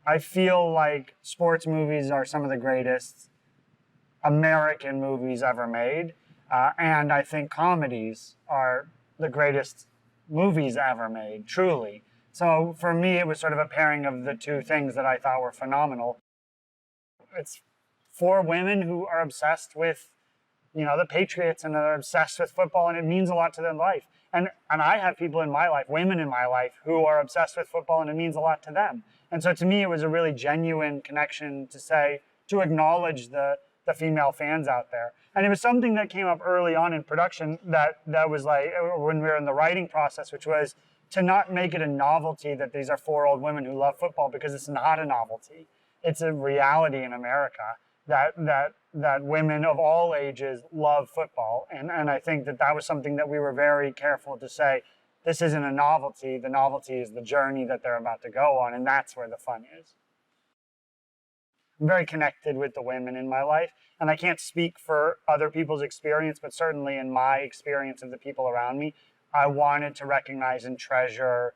I feel like sports movies are some of the greatest American movies ever made. And I think comedies are the greatest movies ever made, truly. So for me, it was sort of a pairing of the two things that I thought were phenomenal. It's for women who are obsessed with, the Patriots and are obsessed with football, and it means a lot to their life. And I have people in my life, women in my life, who are obsessed with football, and it means a lot to them. And so to me, it was a really genuine connection to acknowledge the female fans out there. And it was something that came up early on in production that was like, when we were in the writing process, which was to not make it a novelty that these are 4 old women who love football, because it's not a novelty. It's a reality in America that women of all ages love football. And I think that was something that we were very careful to say, this isn't a novelty. The novelty is the journey that they're about to go on, and that's where the fun is. I'm very connected with the women in my life, and I can't speak for other people's experience, but certainly in my experience of the people around me, I wanted to recognize and treasure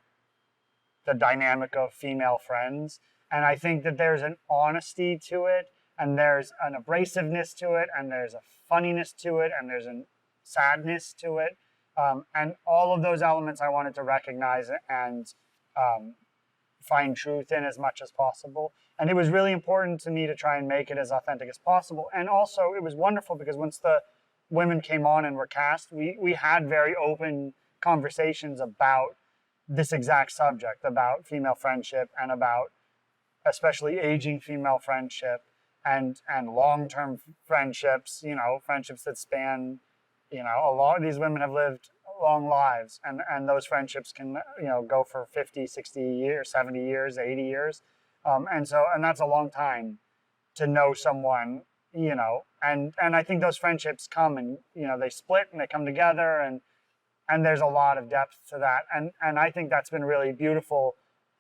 the dynamic of female friends. And I think that there's an honesty to it, and there's an abrasiveness to it, and there's a funniness to it, and there's a sadness to it. And all of those elements I wanted to recognize and find truth in as much as possible. And it was really important to me to try and make it as authentic as possible. And also, it was wonderful because once the women came on and were cast, we had very open conversations about this exact subject, about female friendship and about especially aging female friendship and long-term friendships, friendships that span, a lot of these women have lived long lives, and those friendships can, go for 50, 60 years, 70 years, 80 years. And that's a long time to know someone, and I think those friendships come and, they split and they come together, and there's a lot of depth to that. And I think that's been really beautiful,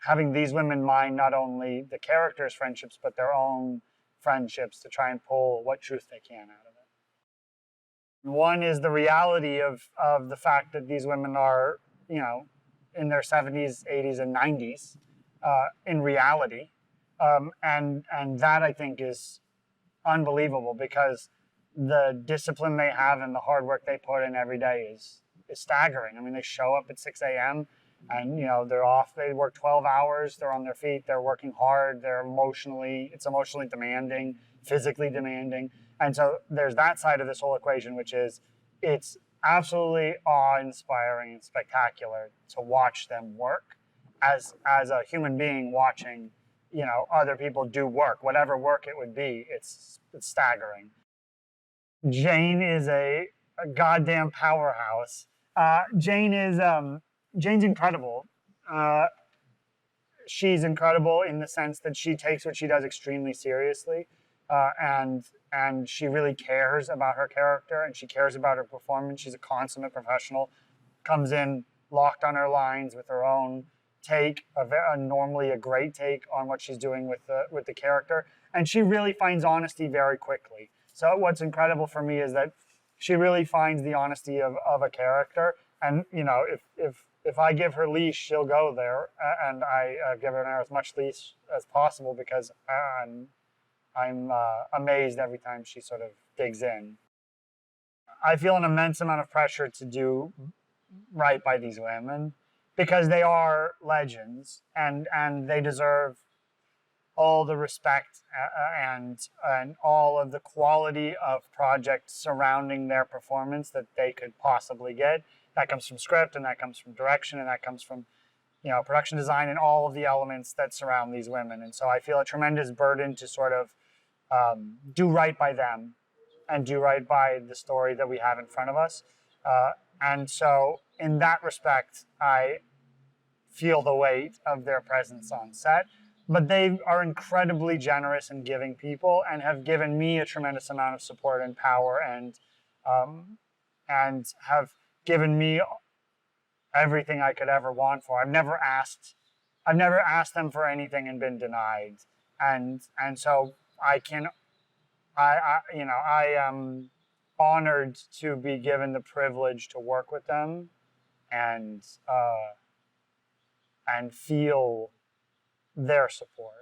having these women mind not only the characters' friendships, but their own friendships to try and pull what truth they can out of it. One is the reality of the fact that these women are, in their 70s, 80s, and 90s in reality. And that, I think, is unbelievable, because the discipline they have and the hard work they put in every day is staggering. I mean, they show up at 6 a.m. and, they're off. They work 12 hours. They're on their feet. They're working hard. It's emotionally demanding, physically demanding. And so there's that side of this whole equation, which is it's absolutely awe-inspiring and spectacular to watch them work as a human being watching, other people do work, whatever work it would be. It's staggering. Jane is a goddamn powerhouse. Jane's incredible. She's incredible in the sense that she takes what she does extremely seriously, and she really cares about her character, and she cares about her performance. She's a consummate professional, comes in locked on her lines with her own take, normally a great take on what she's doing with the character, and she really finds honesty very quickly. So what's incredible for me is that she really finds the honesty of a character, and if I give her leash, she'll go there, and I give her as much leash as possible, because I'm amazed every time she sort of digs in. I feel an immense amount of pressure to do right by these women, because they are legends, and they deserve all the respect and all of the quality of projects surrounding their performance that they could possibly get. That comes from script, and that comes from direction, and that comes from, production design, and all of the elements that surround these women. And so I feel a tremendous burden to sort of do right by them and do right by the story that we have in front of us. And so in that respect, I feel the weight of their presence on set. But they are incredibly generous and giving people, and have given me a tremendous amount of support and power, and have given me everything I could ever want for. I've never asked them for anything and been denied. And so I am honored to be given the privilege to work with them and feel their support.